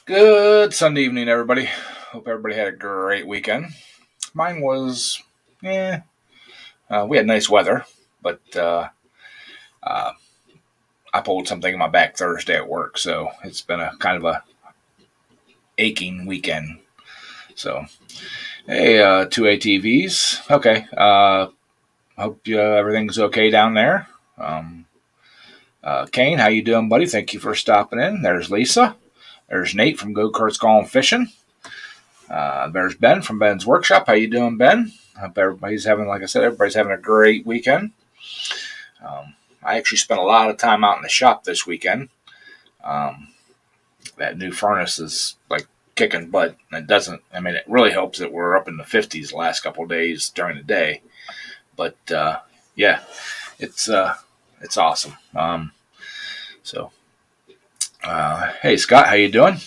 Good Sunday evening, everybody. Hope everybody had a great weekend. Mine was, yeah. We had nice weather, but uh, I pulled something in my back Thursday at work, so it's been a kind of a aching weekend. So, hey, two ATVs. Okay. Hope everything's okay down there. Um, Kane, how you doing, buddy? Thank you for stopping in. There's Lisa. There's Nate from Go Karts Gone Fishing. There's Ben from Ben's Workshop. How you doing, Ben? Hope everybody's having, like I said, everybody's having a great weekend. I actually spent a lot of time out in the shop this weekend. Um, that new furnace is like kicking butt. It doesn't. I mean, it really helps that we're up in the 50s the last couple of days during the day. But yeah, it's awesome. So, hey Scott, how you doing?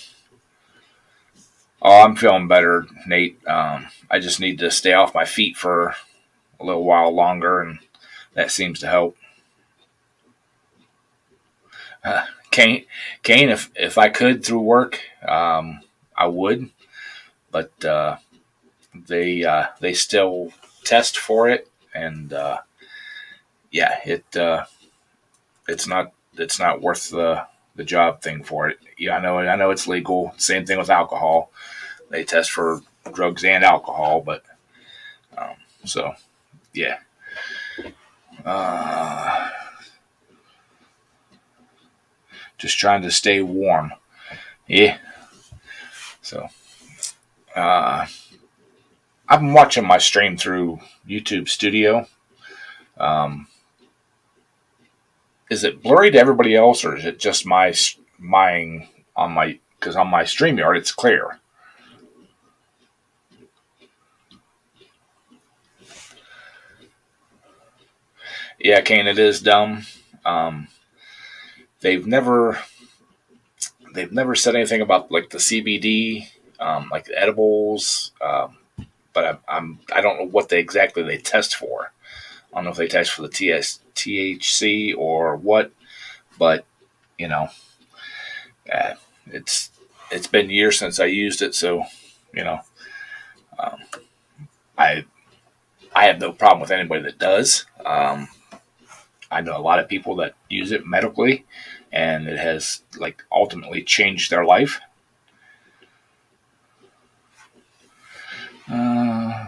Oh, I'm feeling better, Nate. I just need to stay off my feet for a little while longer, and that seems to help. Uh, Kane, Kane, if I could through work, I would, but they still test for it, and yeah, it's not worth the job thing for it. Yeah, I know it's legal. Same thing with alcohol. They test for drugs and alcohol, but um, so yeah. Uh, just trying to stay warm. Yeah. So uh, I've been watching my stream through YouTube Studio. Um, is it blurry to everybody else, or is it just mine on my? Because on my StreamYard it's clear. Yeah, Kane, it is dumb. Um, they've never they've never said anything about like the CBD, like the edibles. But I don't know what they test for. I don't know if they test for the THC or what, but you know, uh, it's it's been years since I used it, so you know, um, I I have no problem with anybody that does. I know a lot of people that use it medically, and it has like ultimately changed their life. Uh,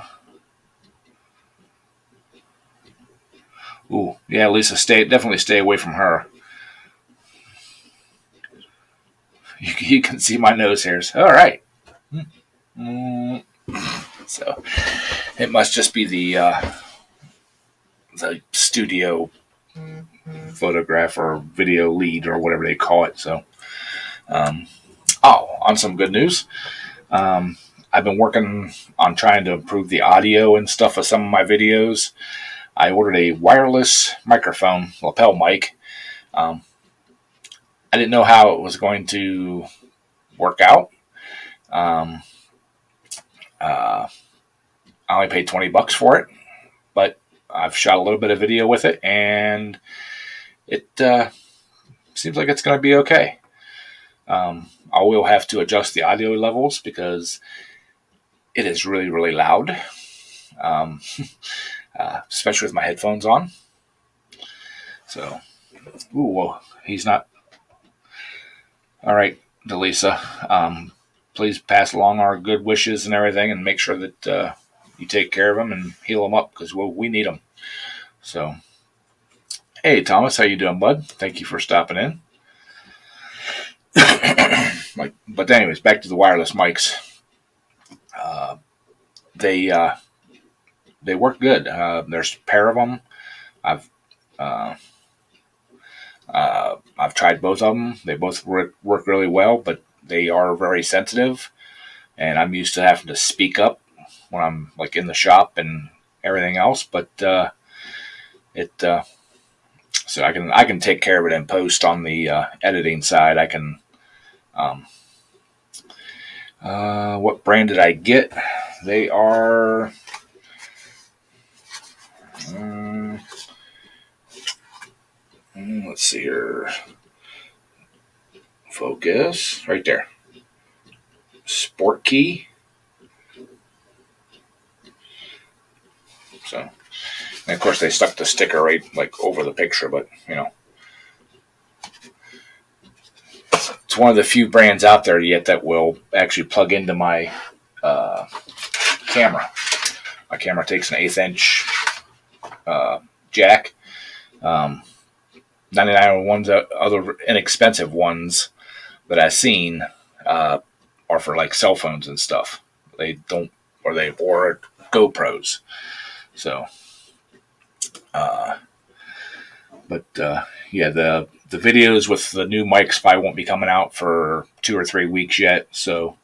ooh, yeah, Lisa, definitely stay away from her. You can see my nose hairs. All right. Mm, so it must just be the studio photograph or video lead or whatever they call it. So, um, on some good news, um, I've been working on trying to improve the audio and stuff of some of my videos. I ordered a wireless microphone, lapel mic. Um, I didn't know how it was going to work out. Um, uh, I only paid $20 for it, but I've shot a little bit of video with it, and it seems like it's going to be okay. I will have to adjust the audio levels because it is really, really loud, um, especially with my headphones on. So, ooh, well, he's not. All right, Delisa. Please pass along our good wishes and everything, and make sure that you take care of him and heal him up because we need him. So, hey, Thomas, how you doing, bud? Thank you for stopping in. But anyways, back to the wireless mics. Uh, they they work good. There's a pair of them. I've uh, I've tried both of them. They both work really well, but they are very sensitive, and I'm used to having to speak up when I'm like in the shop and everything else. But it so I can take care of it in post on the editing side. I can. Um, what brand did I get? They are. Um, let's see here. Focus right there. Sport Key. So, and of course, they stuck the sticker right like over the picture, but it's one of the few brands out there yet that will actually plug into my camera. My camera takes an 1/8 inch jack. 99 ones, other inexpensive ones that I've seen are for like cell phones and stuff. They don't, or GoPros. So, yeah, the videos with the new mics probably won't be coming out for 2 or 3 weeks yet. So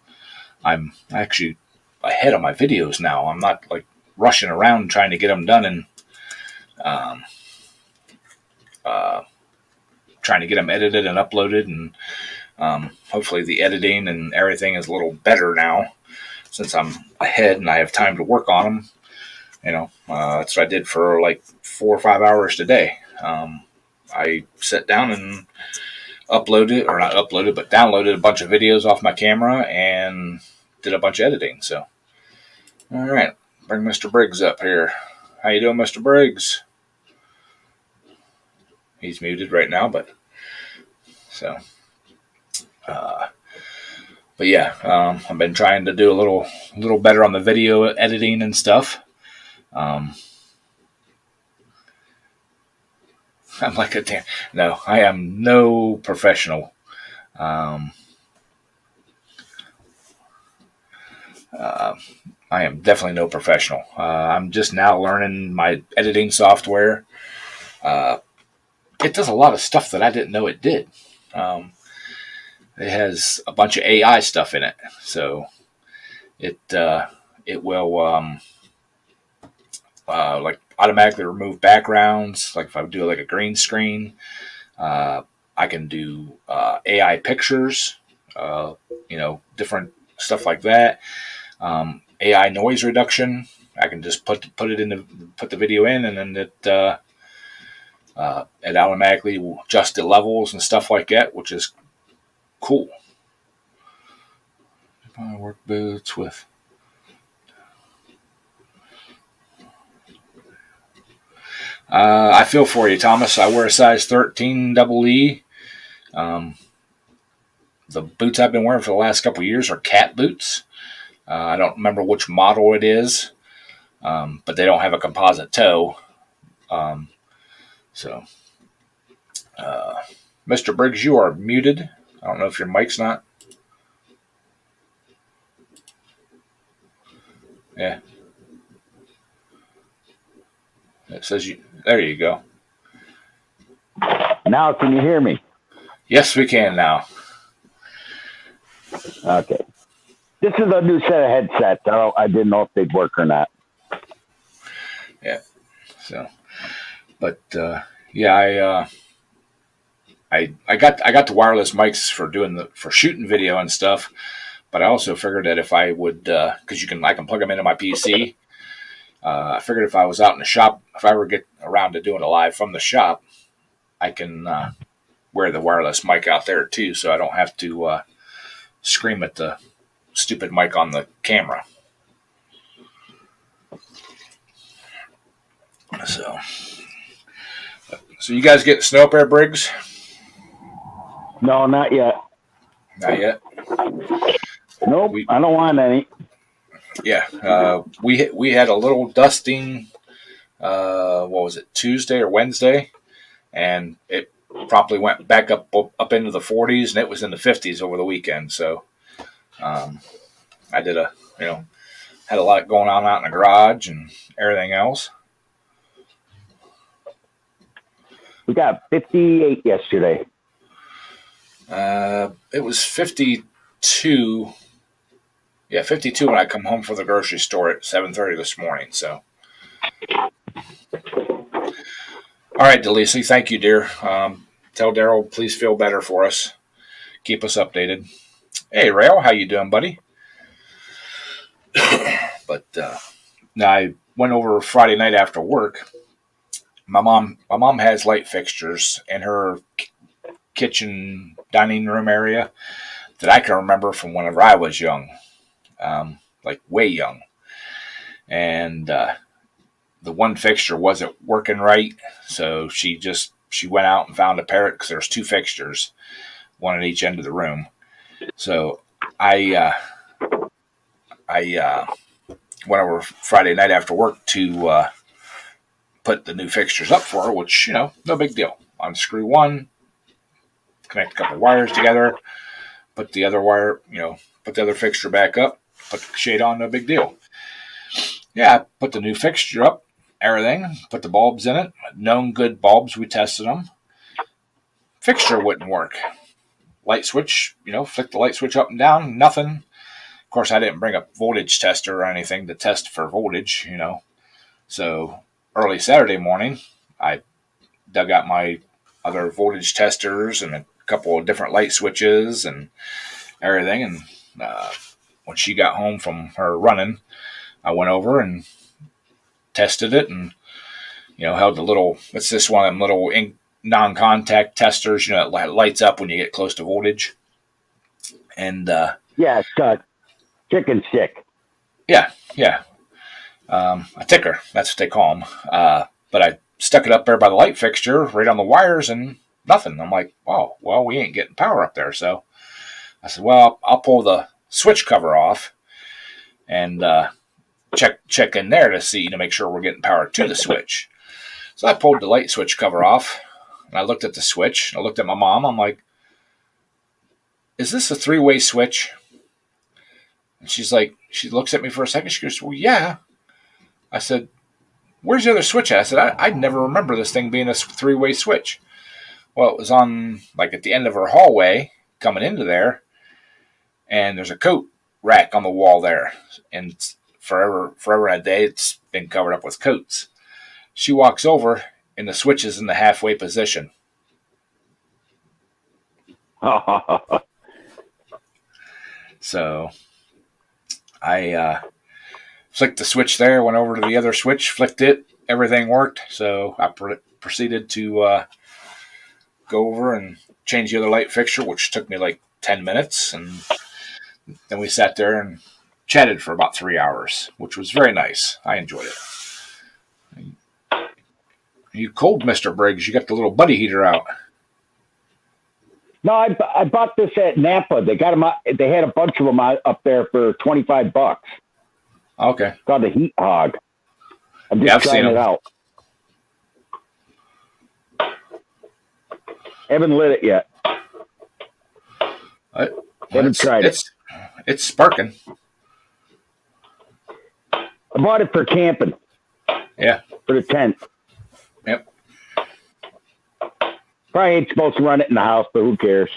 I'm actually ahead of my videos now. I'm not like rushing around trying to get them done and trying to get them edited and uploaded, and hopefully the editing and everything is a little better now since I'm ahead and I have time to work on them. That's what I did for like 4 or 5 hours today. I sat down and downloaded a bunch of videos off my camera and did a bunch of editing. So, all right, bring Mr. Briggs up here. How you doing, Mr. Briggs? He's muted right now, but yeah, I've been trying to do a little better on the video editing and stuff. I'm like no, I am no professional. I am definitely no professional. I'm just now learning my editing software. It does a lot of stuff that I didn't know it did. It has a bunch of AI stuff in it, so it will like automatically remove backgrounds. Like if I do like a green screen, I can do AI pictures, different stuff like that. AI noise reduction. I can just put the video in, and then it automatically will adjust the levels and stuff like that, which is cool. My work boots with. I feel for you, Thomas. I wear a size 13 double E. The boots I've been wearing for the last couple of years are cat boots. I don't remember which model it is, but they don't have a composite toe. Mr. Briggs, you are muted. I don't know if your mic's not. Yeah. It says you. There you go. Now, can you hear me? Yes, we can now. Okay. This is a new set of headsets. I didn't know if they'd work or not. Yeah. So, but yeah, I got the wireless mics for shooting video and stuff. But I also figured that if I would, because I can plug them into my PC. I figured if I was out in the shop, if I ever get around to doing a live from the shop, I can wear the wireless mic out there too, so I don't have to scream at the stupid mic on the camera. So you guys get snow up there, Briggs? No, not yet. Not yet. Nope, I don't want any. Yeah, we had a little dusting. What was it, Tuesday or Wednesday? And it promptly went back up into the 40s, and it was in the 50s over the weekend. So I did had a lot going on out in the garage and everything else. We got 58 yesterday. It was 52. Yeah, 52 when I come home from the grocery store at 7:30 this morning. So, all right, Delisi, thank you, dear. Tell Daryl, please feel better for us. Keep us updated. Hey, Rail, how you doing, buddy? But now I went over Friday night after work. My mom has light fixtures in her kitchen dining room area that I can remember from whenever I was young, like way young. And the one fixture wasn't working right, so she went out and found a pair because there's two fixtures, one at each end of the room. So I I went over Friday night after work to put the new fixtures up for her, which no big deal. Unscrew one, connect a couple wires together, put the other wire, put the other fixture back up, put the shade on, no big deal. Yeah, I put the new fixture up, everything, put the bulbs in it, known good bulbs, we tested them. Fixture wouldn't work. Light switch, flick the light switch up and down, nothing. Of course, I didn't bring a voltage tester or anything to test for voltage, So early Saturday morning, I dug out my other voltage testers and a couple of different light switches and everything. And when she got home from her running, I went over and tested it and, held the little, it's this one of them little non-contact testers, it lights up when you get close to voltage. And yeah, it's chicken stick. Yeah. A ticker, that's what they call them. But I stuck it up there by the light fixture, right on the wires, and nothing. I'm like, oh, well, we ain't getting power up there. So I said, well, I'll pull the switch cover off and check in there to make sure we're getting power to the switch. So I pulled the light switch cover off, and I looked at the switch. I looked at my mom. I'm like, is this a 3-way switch? And she's like, she looks at me for a second. She goes, well, yeah. I said, where's the other switch at? I said, I never remember this thing being a 3-way switch. Well, it was on, like, at the end of her hallway coming into there, and there's a coat rack on the wall there. And forever and a day, it's been covered up with coats. She walks over, and the switch is in the halfway position. So I flicked the switch there, went over to the other switch, flicked it, everything worked. So I proceeded to go over and change the other light fixture, which took me like 10 minutes. And then we sat there and chatted for about 3 hours, which was very nice. I enjoyed it. You cold, Mr. Briggs? You got the little buddy heater out. No, I bought this at Napa. They got them. They had a bunch of them up there for $25. Okay. It's called the Heat Hog. I'm just trying it out. Haven't lit it yet. Haven't tried it. It's sparking. I bought it for camping. Yeah. For the tent. Yep. Probably ain't supposed to run it in the house, but who cares?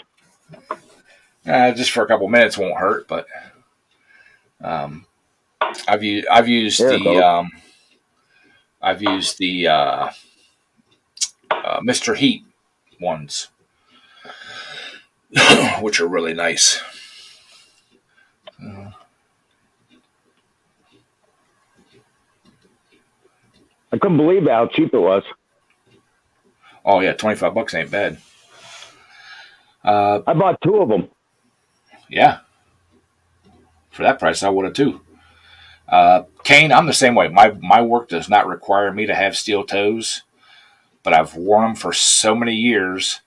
Just for a couple minutes won't hurt, but I've used the Mr. Heat ones, which are really nice. I couldn't believe how cheap it was. Oh yeah, $25 ain't bad. I bought 2 of them. Yeah, for that price, I would have too. Kane, I'm the same way. My work does not require me to have steel toes, but I've worn them for so many years.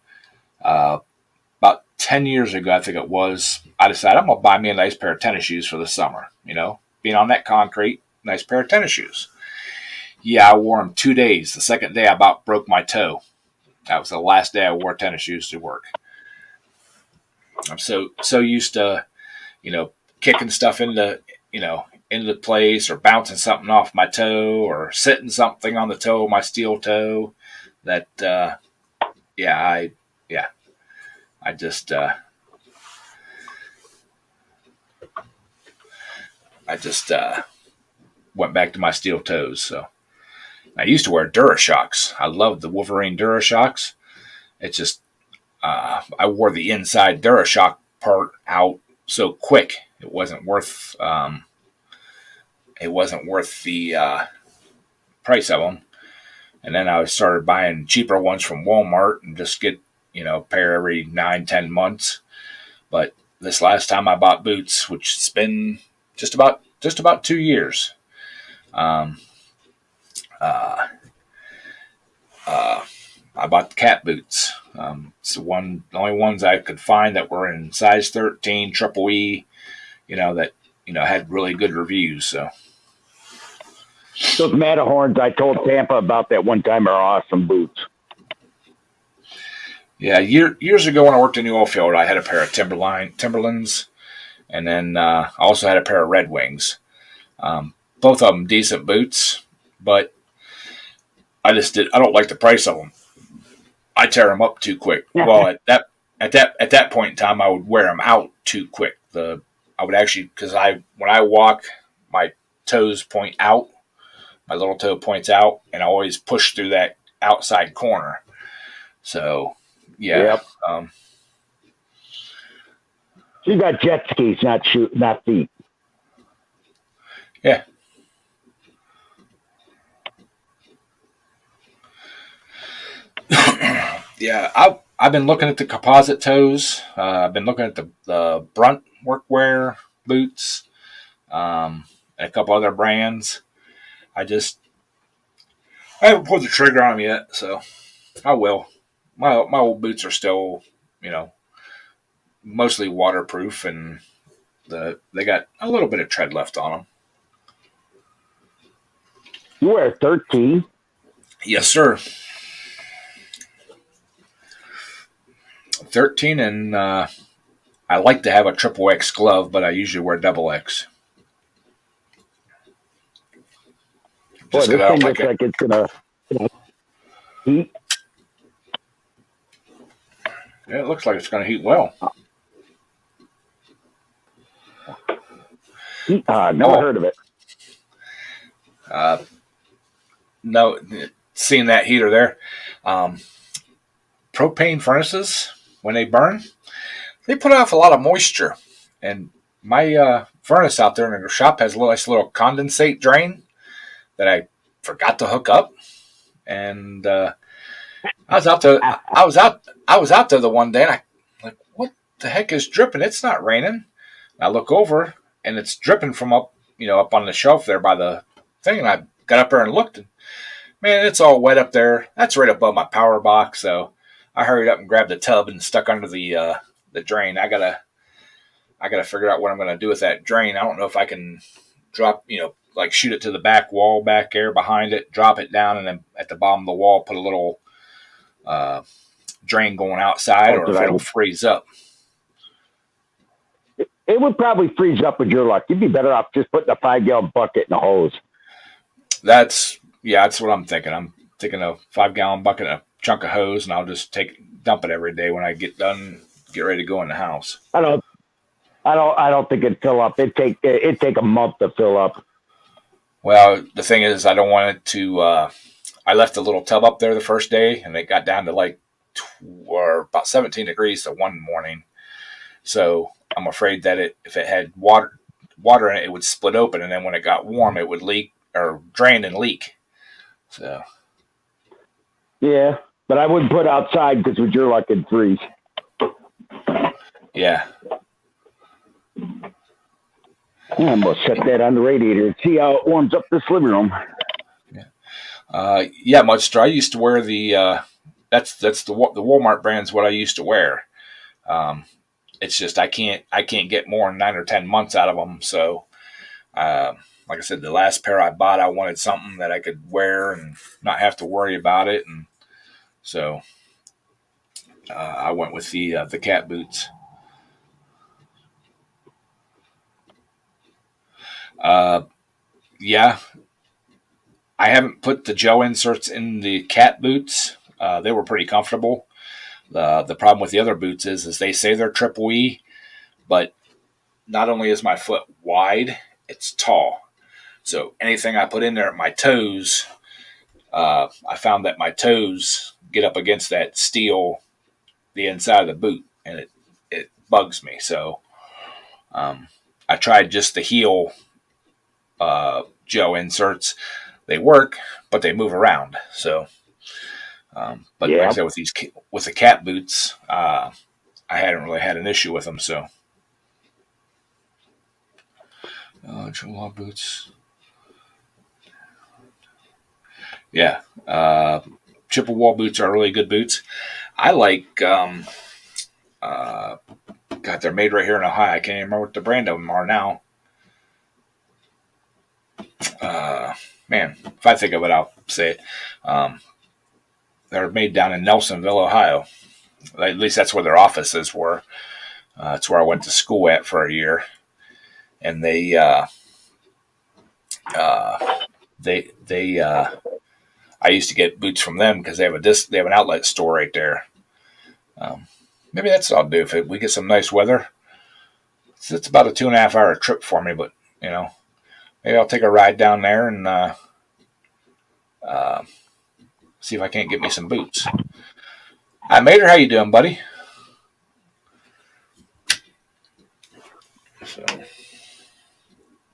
About 10 years ago, I think it was, I decided I'm going to buy me a nice pair of tennis shoes for the summer. Being on that concrete, nice pair of tennis shoes. Yeah, I wore them 2 days. The second day, I about broke my toe. That was the last day I wore tennis shoes to work. I'm so used to, kicking stuff into place or bouncing something off my toe or sitting something on the toe of my steel toe that, I just went back to my steel toes. So I used to wear DuraShocks. I loved the Wolverine DuraShocks. It's just I wore the inside DuraShock part out so quick. It wasn't worth the price of them. And then I started buying cheaper ones from Walmart and just get a pair every 9-10 months. But this last time I bought boots, which has been just about 2 years. Um, uh, uh, I bought the cat boots. It's the only ones I could find that were in size 13, triple E. That had really good reviews. So Those Matterhorns I told Tampa about that one time are awesome boots. yeah, years ago when I worked in the oil field, I had a pair of Timberlands, and then I also had a pair of Red Wings. Both of them decent boots, but I don't like the price of them. I tear them up too quick. Well, at that point in time, I would wear them out too quick. I would actually, because when I walk, my toes point out. My little toe points out, and I always push through that outside corner. So, yeah. Yep. So you got jet skis, not feet. Yeah. Yeah, I've been looking at the composite toes. I've been looking at the Brunt workwear boots, and a couple other brands. I haven't pulled the trigger on them yet, so I will. My old boots are still, you know, mostly waterproof, and they got a little bit of tread left on them. You wear 13. Yes, sir. 13, and I like to have a triple X glove, but I usually wear double X. Boy, Just this because I thing don't looks like it's gonna heat. Yeah, it looks like it's going to heat well. Never heard of it. No, seeing that heater there. Propane furnaces, when they burn, they put off a lot of moisture. And my furnace out there in the shop has a nice little condensate drain that I forgot to hook up. And I was out there. I was out there the one day, and I like, what the heck is dripping? It's not raining. I look over, and it's dripping from up on the shelf there by the thing. And I got up there and looked, and man, it's all wet up there. That's right above my power box. So I hurried up and grabbed the tub and stuck under the drain. I gotta figure out what I'm gonna do with that drain. I don't know if I can drop, like shoot it to the back wall back there behind it, drop it down, and then at the bottom of the wall put a little drain going outside, or if it'll freeze up. It would probably freeze up with your luck. You'd be better off just putting a 5-gallon bucket in a hose. That's what I'm thinking. I'm thinking a 5-gallon bucket, a chunk of hose, and I'll just dump it every day when I get done, get ready to go in the house. I don't think it'd fill up. It'd take a month to fill up. Well, the thing is, I don't want it to. I left a little tub up there the first day, and it got down to or about 17 degrees the one morning. So I'm afraid that if it had water in it, it would split open, and then when it got warm, it would leak or drain and leak. So yeah, but I wouldn't put outside because with your luck, it'd freeze. Yeah. I'm gonna set that on the radiator and see how it warms up this living room. Yeah, Mudster. I used to wear the that's the Walmart brand's what I used to wear. It's just I can't get more than 9 or 10 months out of them. So, like I said, the last pair I bought, I wanted something that I could wear and not have to worry about it, and so I went with the cat boots. Yeah, I haven't put the gel inserts in the cat boots. They were pretty comfortable. The problem with the other boots is they say they're triple E, but not only is my foot wide, it's tall. So anything I put in there at my toes, I found that my toes get up against that steel, the inside of the boot, and it bugs me. So I tried just the heel gel inserts. They work, but they move around. So, but like I said, with the cat boots, I hadn't really had an issue with them. So, Chippewa boots. Yeah. Chippewa boots are really good boots. I like, uh, God, they're made right here in Ohio. I can't even remember what the brand of them are now. Uh, Man, if I think of it, I'll say it. Um, they're made down in Nelsonville, Ohio. At least that's where their offices were. That's where I went to school at for a year. And uh, I used to get boots from them because they have an outlet store right there. Um, Maybe that's what I'll do if we get some nice weather. It's about a 2.5 hour trip for me, but you know, maybe I'll take a ride down there and uh, see if I can't get me some boots. Hi, Mater, how you doing, buddy? So,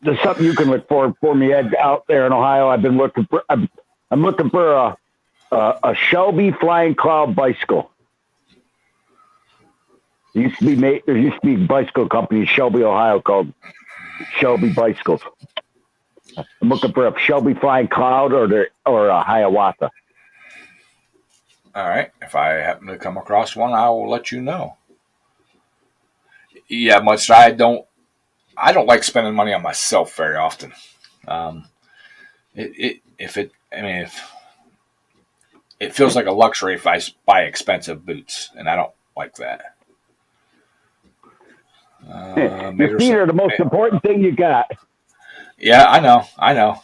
There's something you can look for me out there in Ohio. I'm looking for a Shelby Flying Cloud bicycle. There used to be a bicycle company in Shelby, Ohio called Shelby Bicycles. I'm looking for a Shelby Flying Cloud or a Hiawatha. all right, if I happen to come across one, I will let you know. Yeah, much I don't like spending money on myself very often. Um, I mean, if it feels like a luxury if I buy expensive boots, and I don't like that. Your feet are the most important thing you got. Yeah, I know. I know.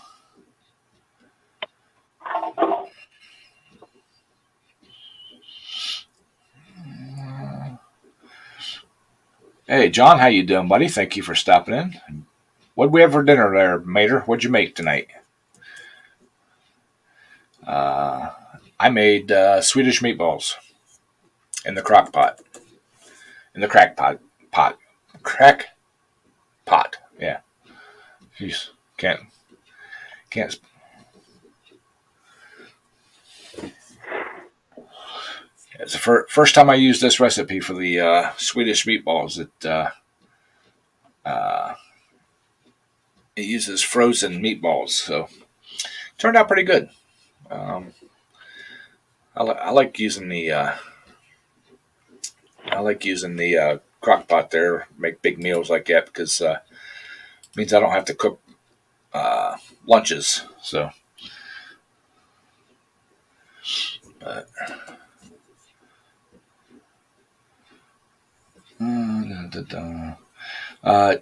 Hey, John, how you doing, buddy? Thank you for stopping in. What'd we have for dinner there, Mater? What'd you make tonight? Uh, I made Swedish meatballs in the crock pot. In the crack pot. Crack pot. Yeah. Jeez. Can't. It's the first time I used this recipe for the Swedish meatballs. Uh, it uses frozen meatballs, so it turned out pretty good. Um, I like using the crock pot there, make big meals like that because it means I don't have to cook lunches. So, but,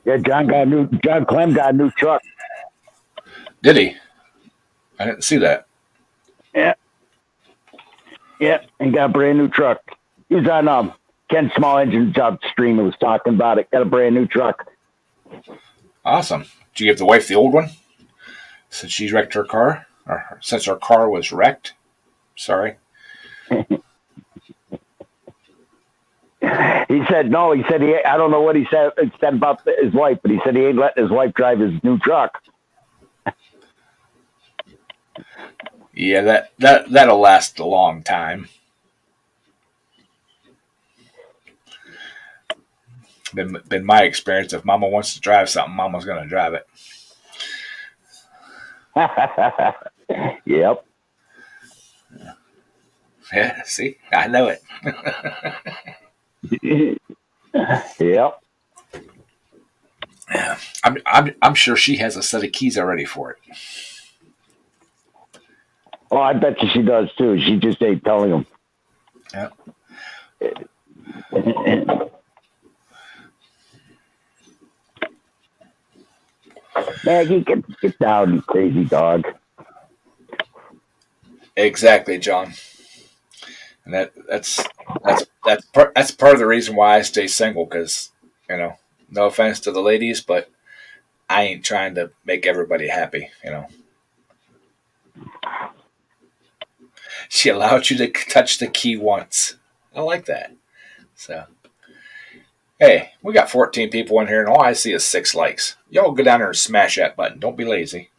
Yeah, John Clem got a new truck. did he? I didn't see that. Yeah, yeah, he got a brand new truck. He was on Ken Small Engine Job Stream and was talking about it. Got a brand new truck. Awesome. Did you give the wife the old one since she wrecked her car, or since her car was wrecked? Sorry. He said no. He said I don't know what he said about his wife, but he said he ain't letting his wife drive his new truck. Yeah, that'll last a long time. Been my experience. If Mama wants to drive something, Mama's gonna drive it. Yep. Yeah, see, I know it. Yep. Yeah, I'm sure she has a set of keys already for it. Oh, I bet you she does too. She just ain't telling him. Yeah. Maggie, get down, you crazy dog. Exactly, John. And that's part of the reason why I stay single because no offense to the ladies, but I ain't trying to make everybody happy. She allowed you to touch the key once. I like that. So, hey, we got 14 people in here, and all I see is 6 likes. Y'all go down there and smash that button. Don't be lazy.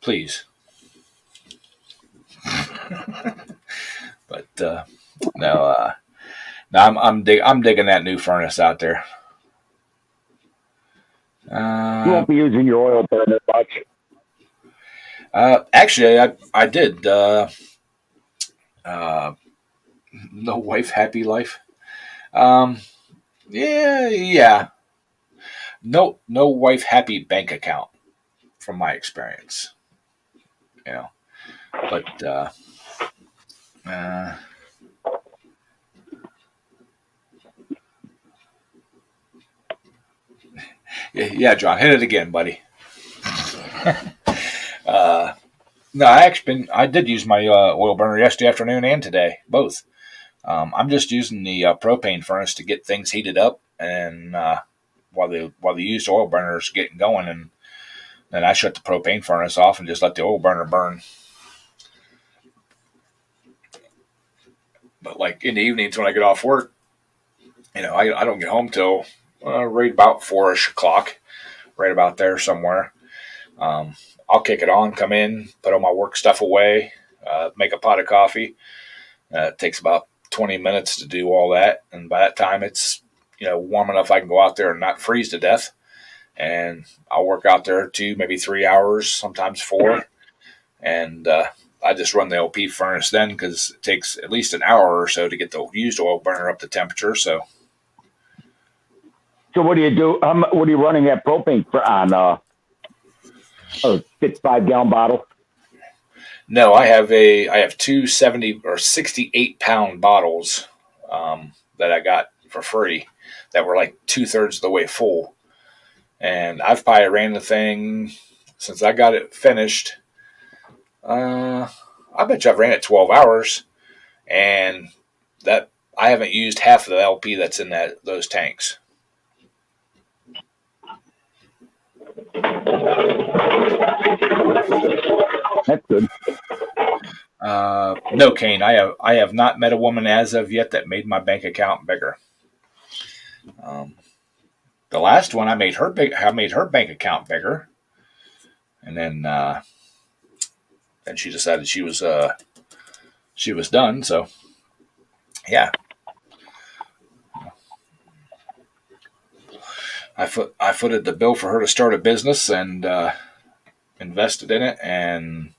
Please. But no, I'm digging that new furnace out there. You Uh, won't be using your oil burner much. Actually, I did. Uh, no wife, happy life. Um, yeah. No wife, happy bank account from my experience. You know, but uh, yeah, John, hit it again, buddy. Uh, no, I did use my oil burner yesterday afternoon and today, both. I'm just using the propane furnace to get things heated up, and while the used oil burner is getting going, and then I shut the propane furnace off and just let the oil burner burn. But like in the evenings when I get off work, I don't get home till right about 4ish o'clock, right about there somewhere. Um, I'll kick it on, come in, put all my work stuff away, make a pot of coffee. It takes about 20 minutes to do all that, and by that time it's warm enough I can go out there and not freeze to death. And I'll work out there 2, maybe 3 hours, sometimes 4, and I just run the LP furnace then because it takes at least an hour or so to get the used oil burner up to temperature. So So what do you do? What are you running that propane for on? A 55-gallon bottle. no, I have two 70 or 68 pound bottles that I got for free that were like 2/3 of the way full, and I've probably ran the thing since I got it finished. I bet you I've ran it 12 hours, and that I haven't used half of the LP that's in those tanks. That's good. No, Kane, I have not met a woman as of yet that made my bank account bigger. Um, the last one I made her bank account bigger, and then she decided she was done. So yeah, I footed the bill for her to start a business and invested in it and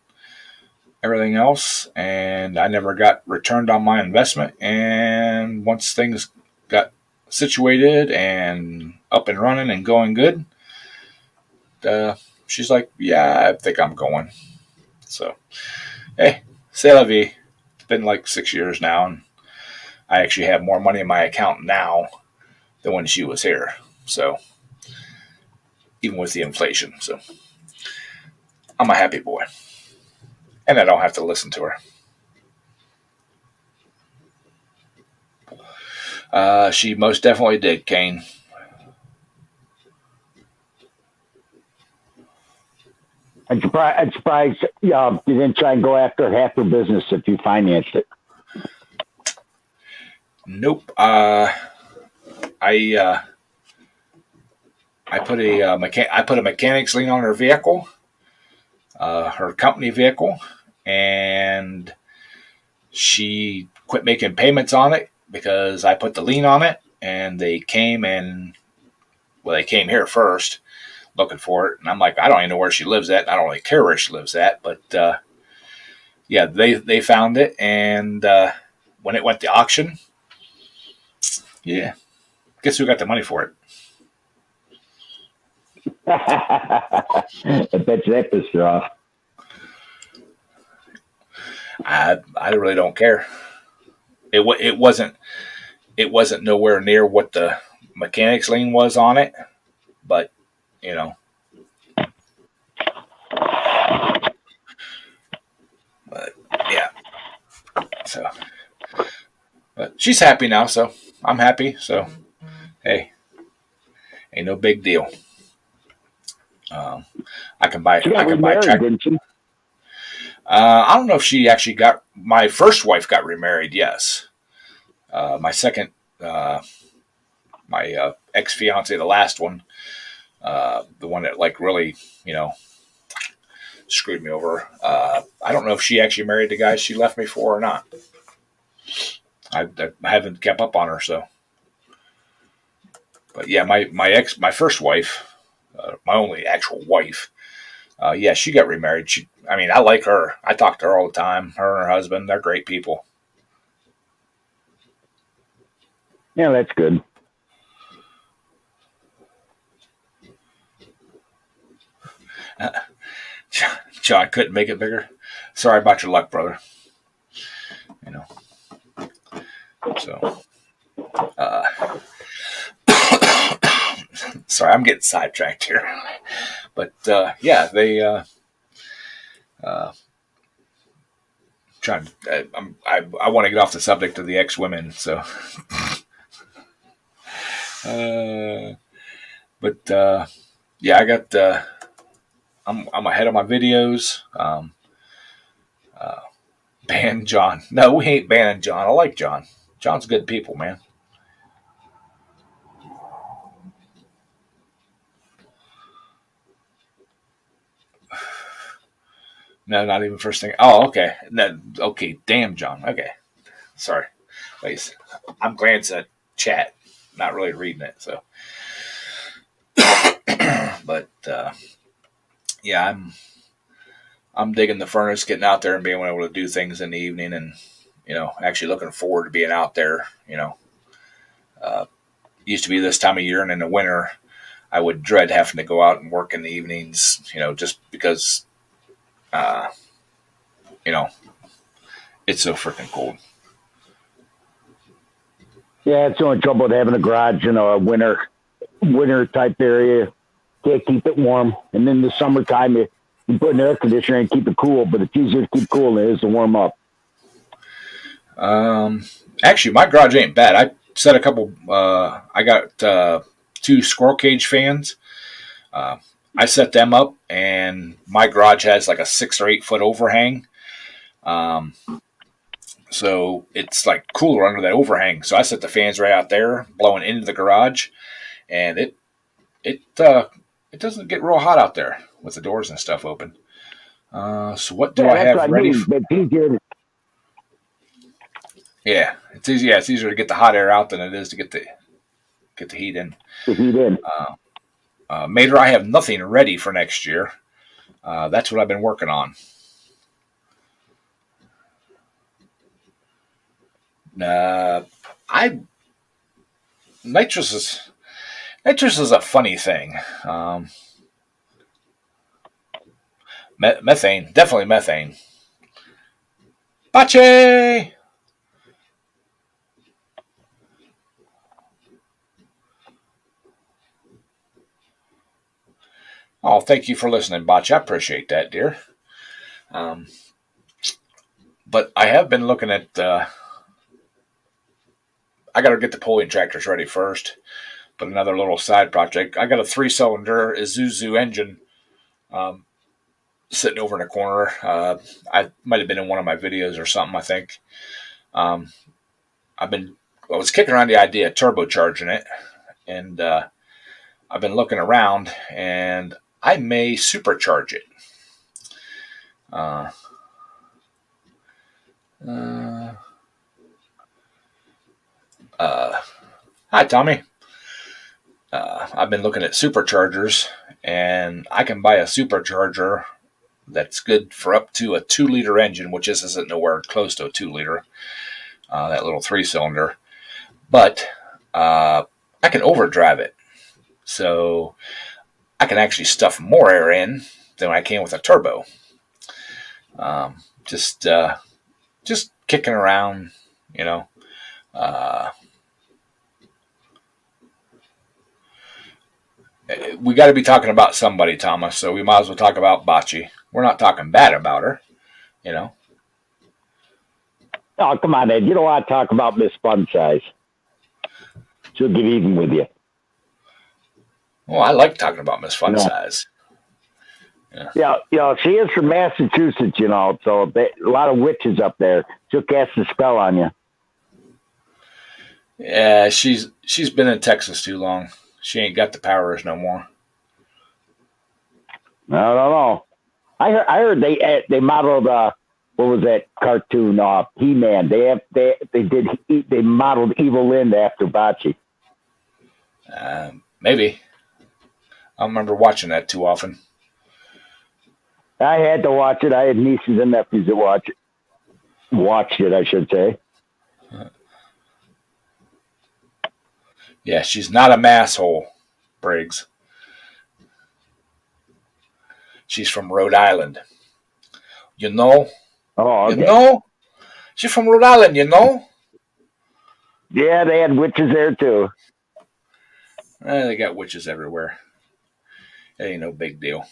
everything else, and I never got returned on my investment. And once things got situated and up and running and going good, uh, she's like, "Yeah, I think I'm going." So, hey, c'est la vie. It's been like 6 years now, and I actually have more money in my account now than when she was here. So, even with the inflation, so I'm a happy boy, and I don't have to listen to her. She most definitely did, Kane. I'm surprised you didn't try and go after half her business if you financed it. Nope. I I put a mechanic's lien on her vehicle, her company vehicle, and she quit making payments on it because I put the lien on it, and they came here first looking for it, and I'm like, I don't even know where she lives at, and I don't really care where she lives at, but yeah, they found it, and when it went to auction, yeah, guess who got the money for it? I bet you that pissed her off. I really don't care. It wasn't nowhere near what the mechanics lien was on it, but you know, but yeah. So, but she's happy now, so I'm happy. So hey, ain't no big deal. Um, I can buy She I got can buy remarried, track. didn't she? I don't know if she actually got my first wife got remarried. Yes, my second, my ex fiance, the last one, the one that like really screwed me over. I don't know if she actually married the guy she left me for or not. I haven't kept up on her, so. But yeah, my first wife, my only actual wife. Yeah, she got remarried. I mean, I like her. I talk to her all the time. Her and her husband, they're great people. Yeah, that's good. John couldn't make it bigger. Sorry about your luck, brother. You know, so uh, sorry, I'm getting sidetracked here. But yeah, they uh, trying. I want to get off the subject of the ex women. So, but yeah, I got. I'm ahead of my videos. Ban John. No, we ain't banning John. I like John. John's good people, man. No, not even first thing. Oh, okay. No, okay. Damn, John. Okay. Sorry. Please. I'm glancing at chat, not really reading it. So, but yeah, I'm digging the furnace, getting out there and being able to do things in the evening, and actually looking forward to being out there. Used to be this time of year, and in the winter, I would dread having to go out and work in the evenings. Just because, uh, you know, it's so freaking cold. Yeah, it's the only trouble with having a garage in a winter type area. Can't keep it warm. And then the summertime, you put an air conditioner and keep it cool, but it's easier to keep cool than it is to warm up. Actually, my garage ain't bad. I set a couple. I got 2 squirrel cage fans. I set them up, and my garage has like a 6 or 8 foot overhang. Um, so it's like cooler under that overhang. So I set the fans right out there, blowing into the garage, and it doesn't get real hot out there with the doors and stuff open. So what do Yeah, I that's have what I ready? mean. But it's easier to Yeah, it's easy. Yeah, it's easier to get the hot air out than it is to get the heat in. heat in. Mater, I have nothing ready for next year. That's what I've been working on. I nitrous is a funny thing. Methane, definitely methane. Bache! Oh, thank you for listening, Botch. I appreciate that, dear. Um, but I have been looking at. I got to get the pulling tractors ready first. But another little side project. I got a 3-cylinder Isuzu engine sitting over in a corner. I might have been in one of my videos or something. I think. Um, I was kicking around the idea of turbocharging it, and I've been looking around, and I may supercharge it. Uh, uh, Hi, Tommy. I've been looking at superchargers, and I can buy a supercharger that's good for up to a 2-liter engine, which isn't nowhere close to a 2-liter, that little 3-cylinder. But I can overdrive it. So I can actually stuff more air in than I can with a turbo. Just kicking around, you know. We got to be talking about somebody, Thomas. So we might as well talk about Bocce. We're not talking bad about her, you know. Oh, come on, Ed. You don't want to talk about Miss Fun Size. She'll get even with you. Well, I like talking about Miss Fun Size. Yeah, she is from Massachusetts, so a lot of witches up there. She'll cast a spell on you. Yeah, she's been in Texas too long. She ain't got the powers no more. I don't know. I heard they modeled what was that cartoon? He-Man. They modeled Evil Lynn after Bocce. Maybe. don't remember watching that too often. I had to watch it. I had nieces and nephews that watched it, I should say. Yeah, she's not a masshole, Briggs. She's from Rhode Island. You know? Oh, You okay. know? She's from Rhode Island, you know? Yeah, they had witches there too. They got witches everywhere. It ain't no big deal.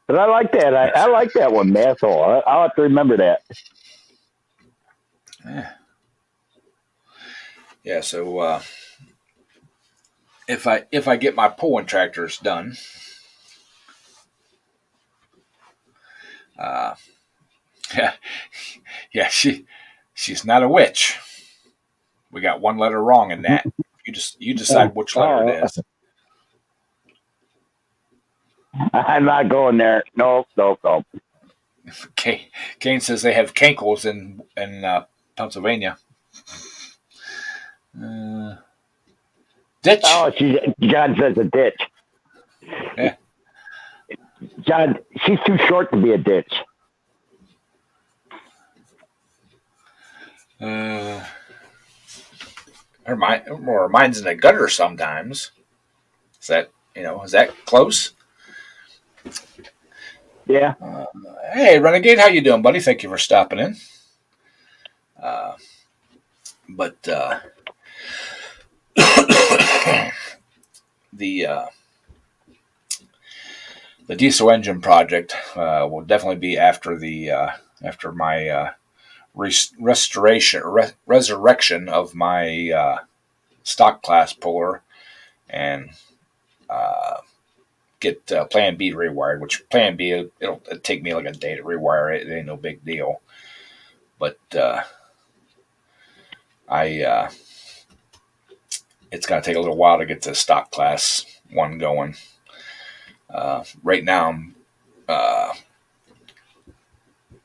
But I like that. I like that one, Masshole. I'll have to remember that. Yeah, so if I get my pulling tractors done, uh, yeah, she's not a witch. We got one letter wrong in that. You decide which letter it is. I'm not going there. Nope. Kane says they have cankles in Pennsylvania. Ditch. Oh, John says a ditch. Yeah. John, she's too short to be a ditch. Mine's in a gutter sometimes. Is that close? Yeah. Hey, Renegade, how you doing, buddy? Thank you for stopping in. But the diesel engine project will definitely be after my resurrection of my stock class puller and get Plan B rewired. Which Plan B it'll take me like a day to rewire it. It ain't no big deal. But it's gonna take a little while to get the stock class one going. Right now, I'm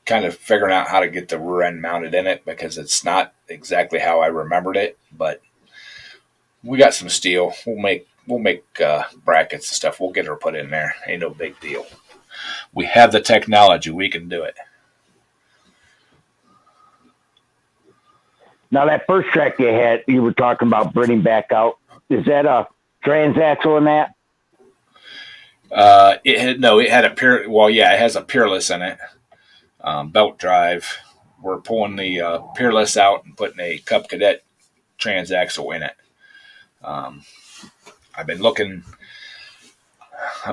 kind of figuring out how to get the rear end mounted in it because it's not exactly how I remembered it. But we got some steel. We'll make brackets and stuff. We'll get her put in there. Ain't no big deal. We have the technology. We can do it. Now that first track you were talking about bringing back out. Is that a transaxle in that? It had a well, yeah, it has a Peerless in it. Belt drive. We're pulling the Peerless out and putting a Cub Cadet transaxle in it. I've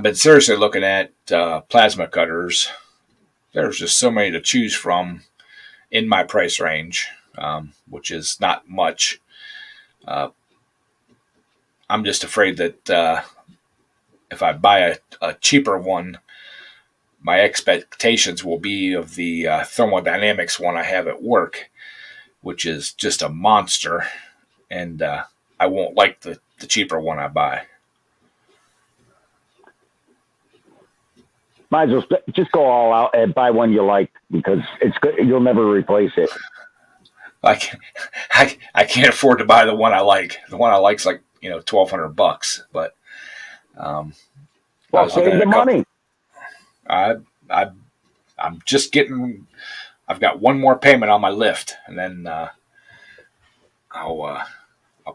been seriously looking at plasma cutters. There's just so many to choose from in my price range, which is not much. I'm just afraid that if I buy a cheaper one, my expectations will be of the thermodynamics one I have at work, which is just a monster, and I won't like the cheaper one I buy. Might as well just go all out and buy one you like because it's good. You'll never replace it. I can't afford to buy the one I like. The one I like's like $1,200, but well, save the money. I'm just getting. I've got one more payment on my lift, and then I'll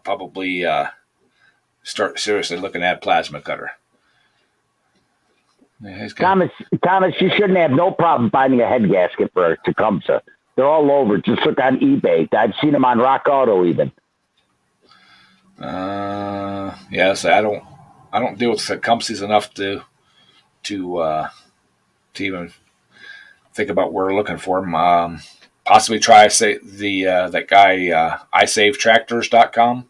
probably start seriously looking at a plasma cutter. Yeah, Thomas, you shouldn't have no problem finding a head gasket for a Tecumseh. They're all over. Just look on eBay. I've seen them on Rock Auto even. Yes, I don't deal with Tecumsehs enough to even think about where we're looking for them. Possibly try that guy iSaveTractors.com.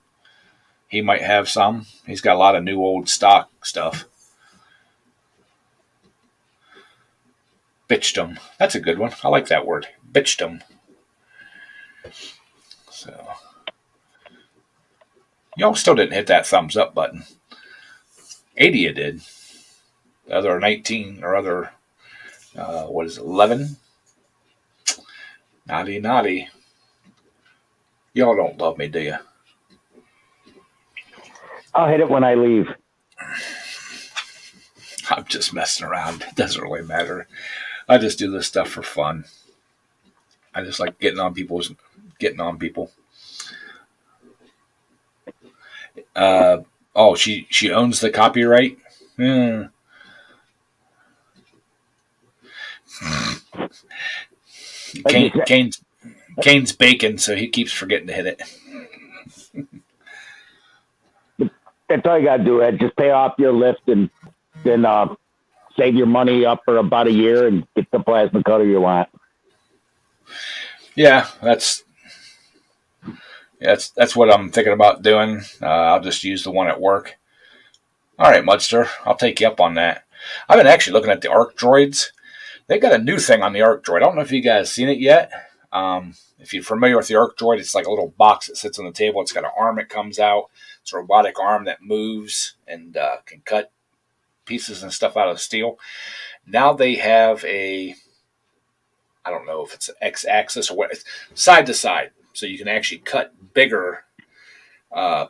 He might have some. He's got a lot of new old stock stuff. Bitched them. That's a good one. I like that word. Bitched them. So, y'all still didn't hit that thumbs up button. 80 you did. The other 19 or other, 11? Naughty. Y'all don't love me, do you? I'll hit it when I leave. I'm just messing around. It doesn't really matter. I just do this stuff for fun. I just like getting on people. Oh, she owns the copyright. Hmm. Like you said, Kane's bacon, so he keeps forgetting to hit it. that's all you got to do, Ed. Just pay off your lift and then save your money up for about a year and get the plasma cutter you want. Yeah, that's what I'm thinking about doing. I'll just use the one at work. All right, Mudster, I'll take you up on that. I've been actually looking at the Arc Droids. They got a new thing on the Arc Droid. I don't know if you guys seen it yet. If you're familiar with the Arc Droid, it's like a little box that sits on the table. It's got an arm that comes out. It's a robotic arm that moves and can cut pieces and stuff out of steel. Now they have I don't know if it's an X-axis or what, side to side, so you can actually cut bigger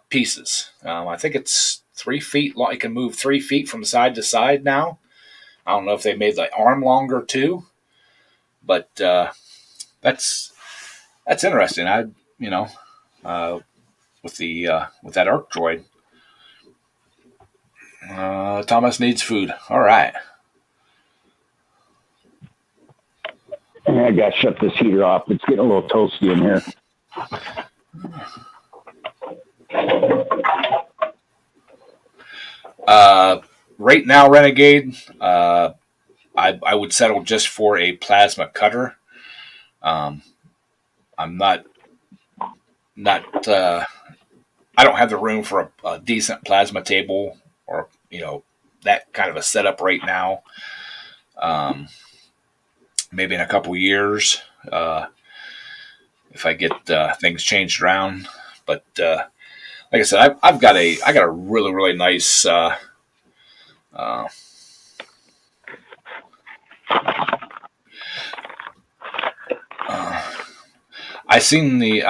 pieces. I think it's 3 feet long. It can move 3 feet from side to side now. I don't know if they made the arm longer too, but that's interesting. You know with that arc droid. Thomas needs food. All right. I got to shut this heater off. It's getting a little toasty in here. Right now, Renegade, I would settle just for a plasma cutter. I'm not I don't have the room for a decent plasma table or that kind of a setup right now. Maybe in a couple years, if I get things changed around. But like I said, I got a really really nice. I seen the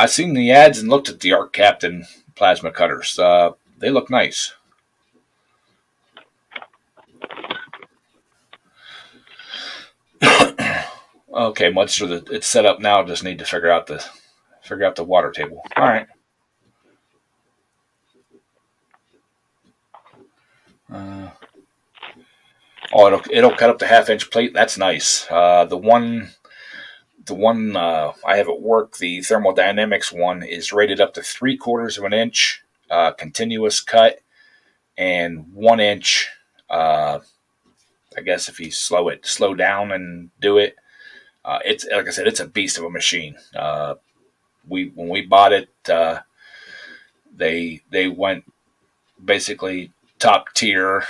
ads and looked at the Arc Captain plasma cutters. They look nice. Okay, Mudster, it's set up now. Just need to figure out the water table. All right. Oh, it'll cut up to 1/2 inch plate. That's nice. The one I have at work, the thermodynamics one, is rated up to 3/4 of an inch continuous cut and 1 inch. I guess if you slow down and do it, it's like I said, it's a beast of a machine. When we bought it, they went basically top tier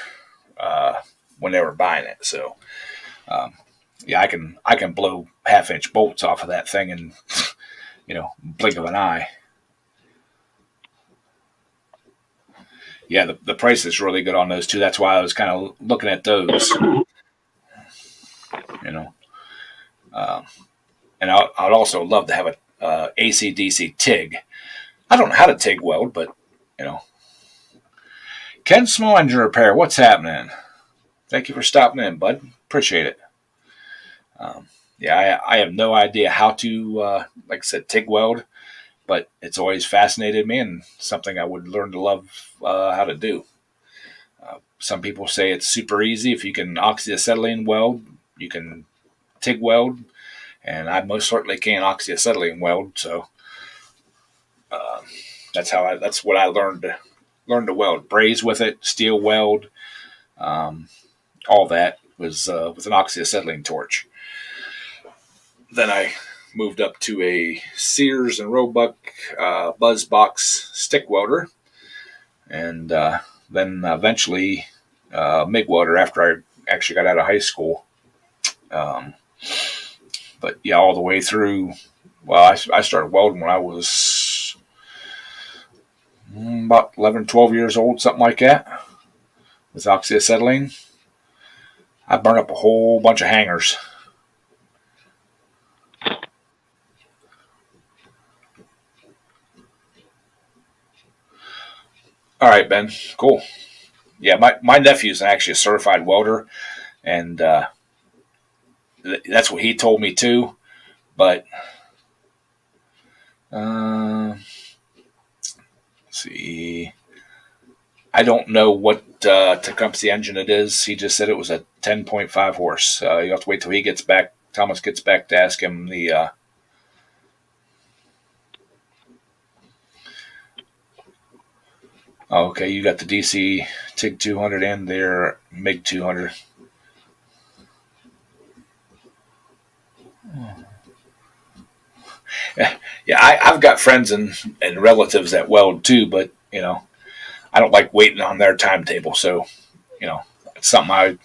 when they were buying it. So yeah, I can blow 1/2 inch bolts off of that thing in blink of an eye. Yeah, the price is really good on those two. That's why I was kind of looking at those. You know, and I'd also love to have a AC/DC TIG. I don't know how to TIG weld, but you know. Ken Small Engine Repair, what's happening? Thank you for stopping in, bud. Appreciate it. Yeah, I have no idea how to, like I said, TIG weld, but it's always fascinated me and something I would learn to love how to do. Some people say it's super easy. If you can oxyacetylene weld, you can TIG weld, and I most certainly can't oxyacetylene weld. So that's what I learned to weld. Braze with it, steel weld, all that was with an oxyacetylene torch. Then I moved up to a Sears and Roebuck Buzz Box stick welder, and then eventually MIG welder after I actually got out of high school. But yeah, all the way through. Well, I started welding when I was about 11, 12 years old, something like that, with oxyacetylene. I burned up a whole bunch of hangers. All right, Ben. Cool. Yeah, my nephew's actually a certified welder, and that's what he told me too. But let's see, I don't know what Tecumseh engine it is. He just said it was a 10.5 horse. You have to wait till he gets back. Thomas gets back to ask him the. Okay, you got the DC TIG 200 and their MiG 200. Yeah, I've got friends and relatives that weld too, but I don't like waiting on their timetable. So it's something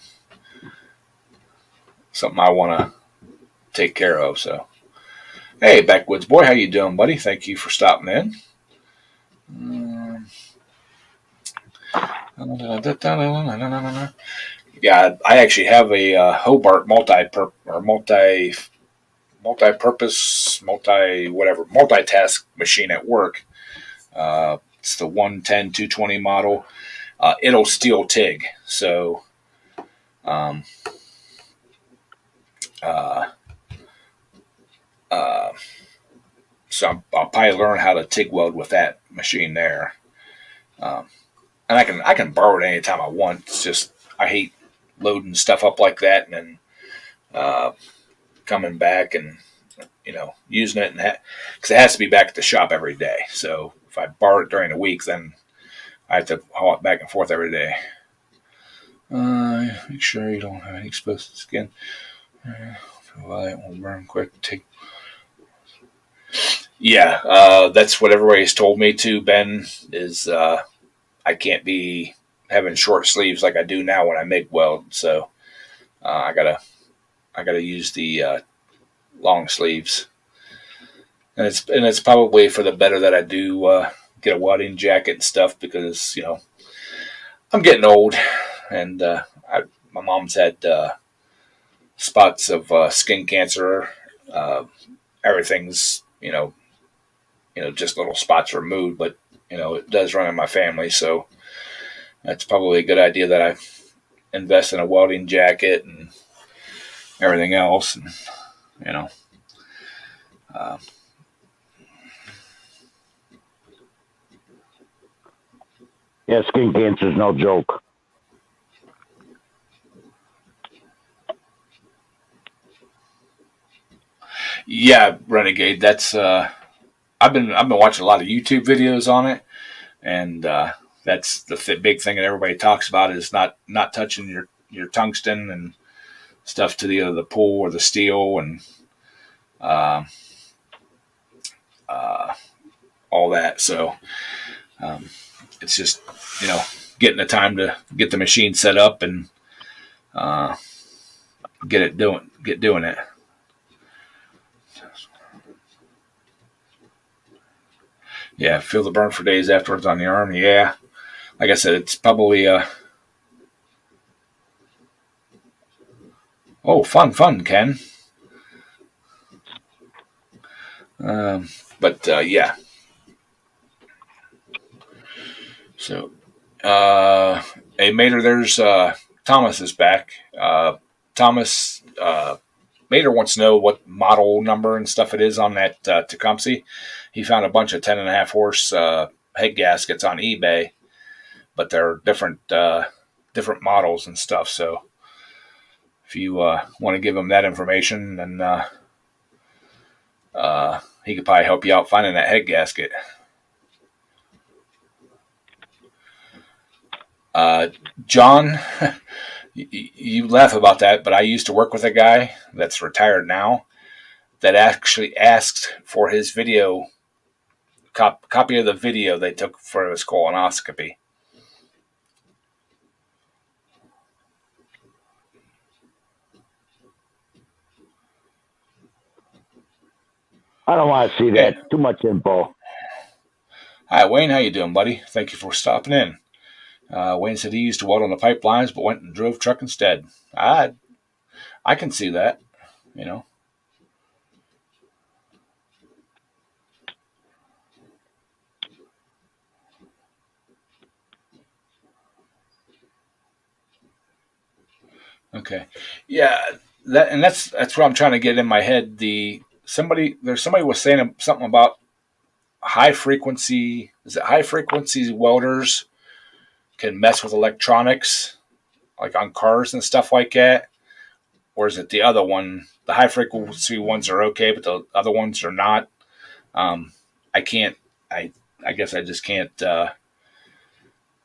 I want to take care of. So hey, backwoods boy, how you doing, buddy? Thank you for stopping in. Yeah, I actually have a Hobart multi-purpose, multitask machine at work. It's the 110-220 model. It'll steel TIG. So, um, uh, uh, I'll probably learn how to TIG weld with that machine there. Um, and I can borrow it anytime I want. It's just I hate loading stuff up like that and then uh, coming back and using it because it has to be back at the shop every day. So if I borrow it during the week, then I have to haul it back and forth every day. Make sure you don't have any exposed skin. Well, it will burn quick. Yeah, that's what everybody's told me to. Ben is I can't be having short sleeves like I do now when I make weld. So I gotta use the long sleeves, and it's probably for the better that I do get a welding jacket and stuff because I'm getting old, and my mom's had spots of skin cancer. Uh, Everything's just little spots removed, but it does run in my family, so that's probably a good idea that I invest in a welding jacket and everything else, and you know. Uh, Yeah, skin cancer is no joke. yeah, Renegade. That's I've been watching a lot of YouTube videos on it, and that's the big thing that everybody talks about is not touching your tungsten and stuff to the pull or the steel and uh, uh, all that. So um, it's just getting the time to get the machine set up and uh, get doing it. Yeah, feel the burn for days afterwards on the arm. Yeah, like I said, it's probably fun, Ken. But yeah, so hey Mater, there's Thomas is back. Thomas Mater wants to know what model number and stuff it is on that Tecumseh. He found a bunch of 10.5 horse head gaskets on eBay, but they're different models and stuff. So if you want to give him that information, then he could probably help you out finding that head gasket. John, you laugh about that, but I used to work with a guy that's retired now that actually asked for his video copy of the video they took for his colonoscopy. I don't want to see Hey, that. Too much info. hi Wayne, how you doing, buddy? Thank you for stopping in. Wayne said he used to weld on the pipelines, but went and drove truck instead. I can see that. You know, Okay. Yeah, that's what I'm trying to get in my head. There's somebody was saying something about high frequency. Is it high frequency welders can mess with electronics, like on cars and stuff like that? Or is it the other one? The high frequency ones are okay, but the other ones are not. Um, I can't. I I guess I just can't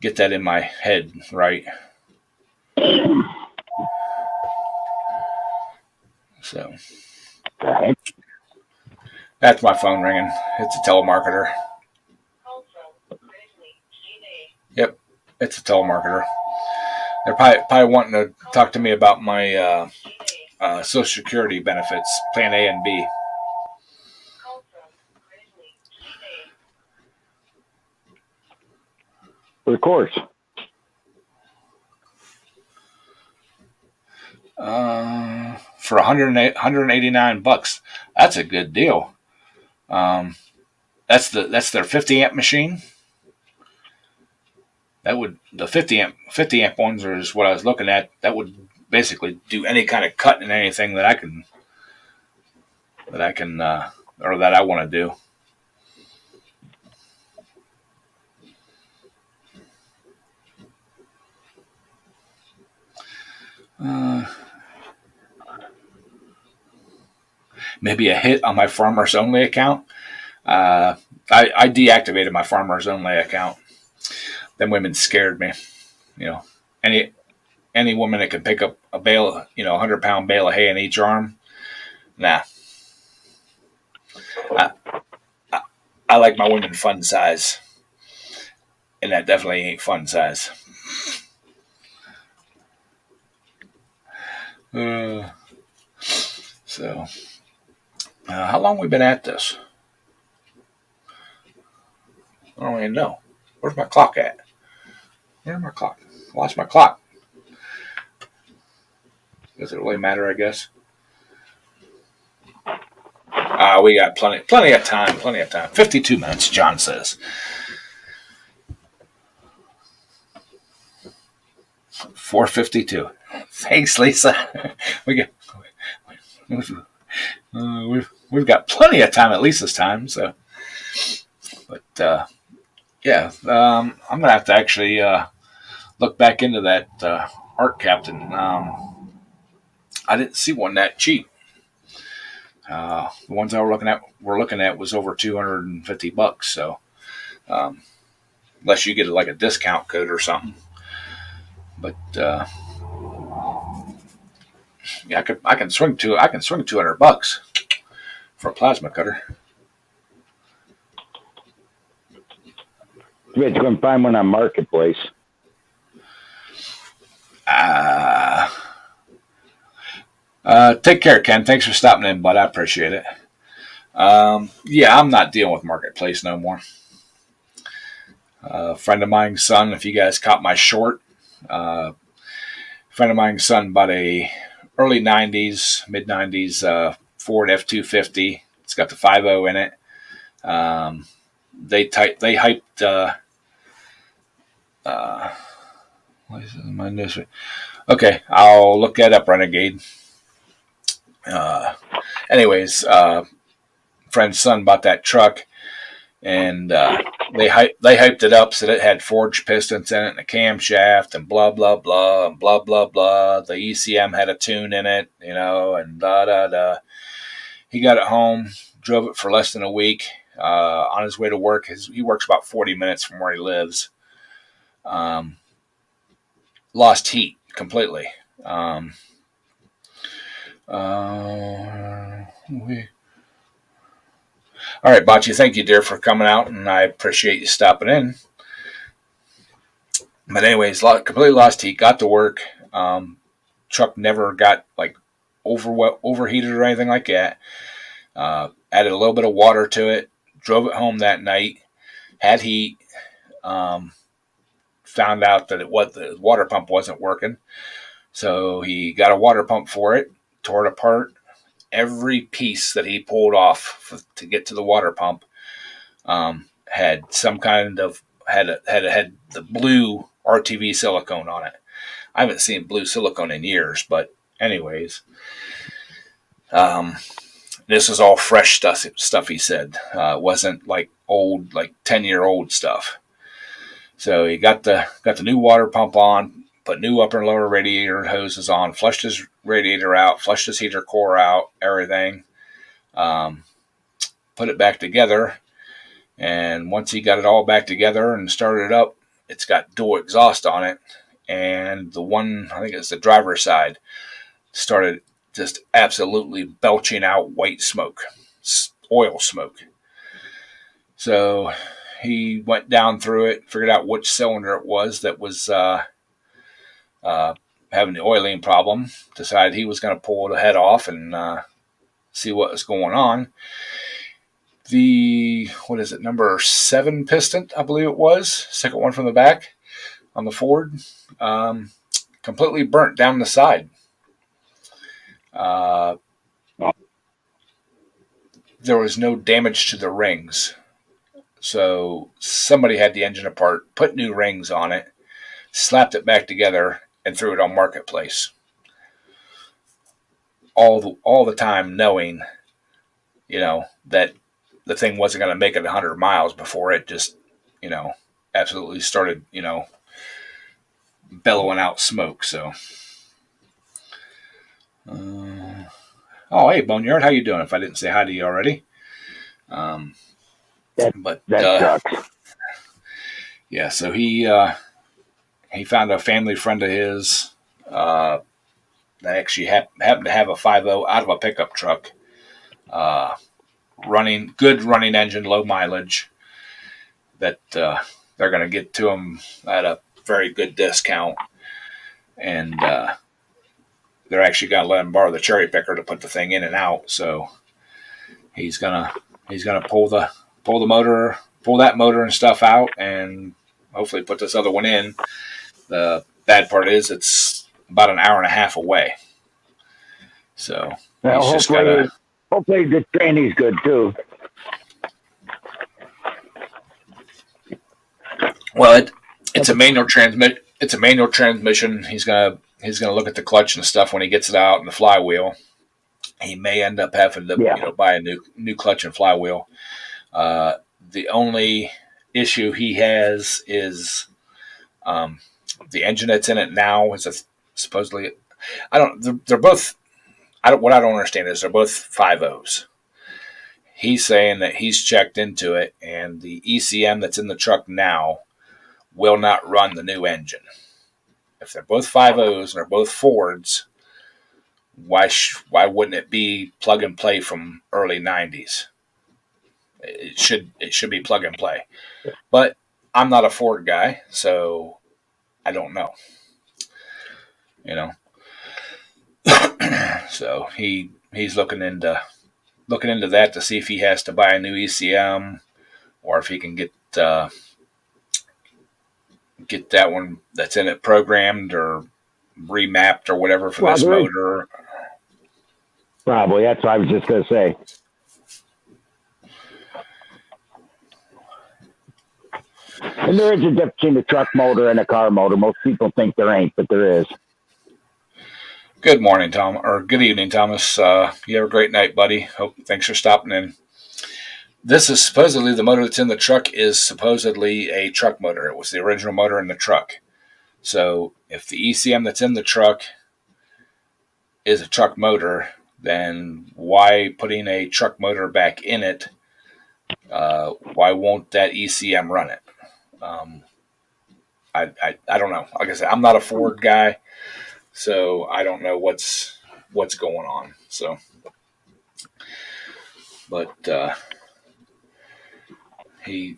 get that in my head right. So that's my phone ringing. It's a telemarketer. Yep, it's a telemarketer. They're probably wanting to talk to me about my Social Security benefits, Plan A and B. Of course. For 189 bucks. That's a good deal. That's their 50 amp machine. That would the 50 amp ones is what I was looking at. That would basically do any kind of cut in anything that I can or that I want to do. Uh, Maybe a hit on my farmers only account. Uh, I deactivated my farmers only account. Them women scared me. You know, any any woman that can pick up a bale, 100-pound bale of hay in each arm. Nah, I, I, I like my women fun size, and that definitely ain't fun size. Uh, so, how long we been at this? I don't even know. Where's my clock at? Where's my clock? Lost my clock. Does it really matter? I guess. We got plenty of time. Plenty of time. 52 minutes. John says. 4:52. Thanks, Lisa. we get we've got plenty of time at Lisa's time. So, but yeah, I'm gonna have to actually look back into that art captain. I didn't see one that cheap. The ones I were looking at was over $250. So unless you get like a discount code or something, but yeah, I can swing $200 for a plasma cutter. You bet you can find one on Marketplace. Uh, Take care, Ken. Thanks for stopping in, bud. I appreciate it. Yeah, I'm not dealing with Marketplace no more. A friend of mine's son, if you guys caught my short, friend of mine's son bought a early 90s, mid 90s Ford F-250. It's got the 5.0 in it. They hyped what is it, my news? Okay, I'll look that up, Renegade. Anyways, friend's son bought that truck, and they hyped it up so that it had forged pistons in it and a camshaft and blah blah blah and blah blah blah. The ECM had a tune in it, and da da da. He got it home, drove it for less than a week. On his way to work, he works about 40 minutes from where he lives. Lost heat completely. All right, Bocce, thank you, dear, for coming out, and I appreciate you stopping in. But anyways, completely lost heat. Got to work. Truck never got like overheated or anything like that. Added a little bit of water to it. Drove it home that night. Had heat. Found out that the water pump wasn't working. So he got a water pump for it. Tore it apart. Every piece that he pulled off to get to the water pump had some kind of had the blue RTV silicone on it. I haven't seen blue silicone in years, but anyways, um, this is all fresh stuff. He said it wasn't like old, like 10-year-old stuff. So he got the new water pump on, put new upper and lower radiator hoses on, flushed his radiator out, flushed his heater core out, everything. Um, Put it back together, and once he got it all back together and started it up, it's got dual exhaust on it, and the one, I think it's the driver's side, started just absolutely belching out white smoke, oil smoke. So he went down through it, figured out which cylinder it was that was uh, having the oiling problem, decided he was going to pull the head off and see what was going on. What is it, number 7 piston, I believe it was, second one from the back on the Ford, completely burnt down the side. There was no damage to the rings. So somebody had the engine apart, put new rings on it, slapped it back together, and threw it on Marketplace. All the time knowing, that the thing wasn't going to make it 100 miles before it just, absolutely started, bellowing out smoke. So, oh, hey, Boneyard, how you doing? If I didn't say hi to you already. But that sucks. Yeah, so he found a family friend of his that actually happened to have a 5.0 out of a pickup truck, good running engine, low mileage, that they're going to get to him at a very good discount, and they're actually going to let him borrow the cherry picker to put the thing in and out. So he's gonna pull that motor and stuff out, and hopefully put this other one in. The bad part is it's about an hour and a half away. So well, hopefully the training's good too. Well, it's a manual transmit. It's a manual transmission. He's gonna look at the clutch and stuff when he gets it out and the flywheel. He may end up having to buy a new clutch and flywheel. The only issue he has is the engine that's in it now is supposedly. They're both. What I don't understand is they're both 5.0s. He's saying that he's checked into it, and the ECM that's in the truck now will not run the new engine. If they're both 5.0s and they're both Fords, why wouldn't it be plug and play from early 90s? It should be plug and play. But I'm not a Ford guy, so I don't know. So he's looking into that to see if he has to buy a new ECM or if he can get that one that's in it programmed or remapped or whatever for this motor. Probably. That's what I was just going to say. And there is a difference between a truck motor and a car motor. Most people think there ain't, but there is. Good morning, Tom, or good evening, Thomas. You have a great night, buddy. Thanks for stopping in. This is supposedly the motor that's in the truck is supposedly a truck motor. It was the original motor in the truck. So if the ECM that's in the truck is a truck motor, then why putting a truck motor back in it? Why won't that ECM run it? I don't know. Like I said, I'm not a Ford guy, so I don't know what's going on. So, but he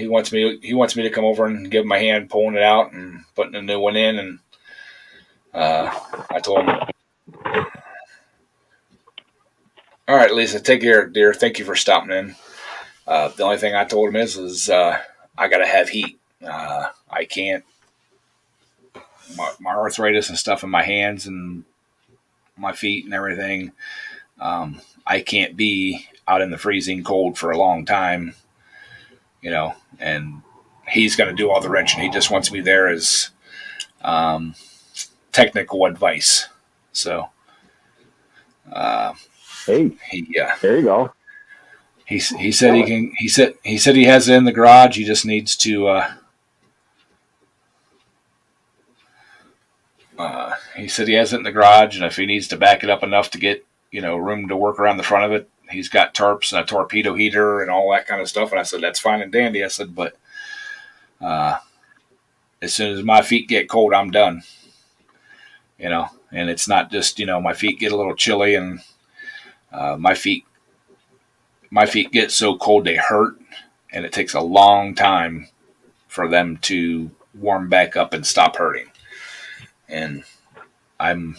wants me to come over and give him a hand pulling it out and putting a new one in, and I told him, all right, Lisa, take care, dear. Thank you for stopping in. The only thing I told him is I got to have heat. I can't. My arthritis and stuff in my hands and my feet and everything. I can't be out in the freezing cold for a long time, and he's going to do all the wrenching. He just wants me there as um, technical advice. So Hey, he there you go. he said he can he said he has it in the garage. He just needs to he said he has it in the garage, and if he needs to back it up enough to get room to work around the front of it, he's got tarps and a torpedo heater and all that kind of stuff. And I said that's fine and dandy. I said, but uh, as soon as my feet get cold, I'm done. And it's not just my feet get a little chilly, and my feet get so cold they hurt, and it takes a long time for them to warm back up and stop hurting. And I'm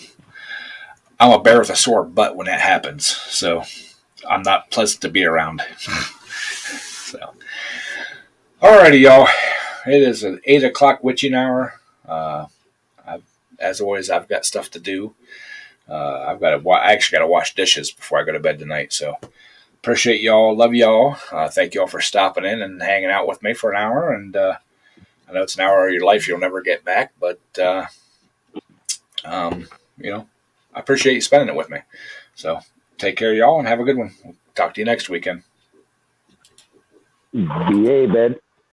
I'm a bear with a sore butt when that happens, so I'm not pleasant to be around. So, alrighty, y'all. It is an 8 o'clock witching hour. I've, as always, I've got stuff to do. I actually got to wash dishes before I go to bed tonight. So appreciate y'all. Love y'all. Thank y'all for stopping in and hanging out with me for an hour. And I know it's an hour of your life you'll never get back, but um, I appreciate you spending it with me. So take care, y'all, and have a good one. We'll talk to you next weekend. BA, Ben.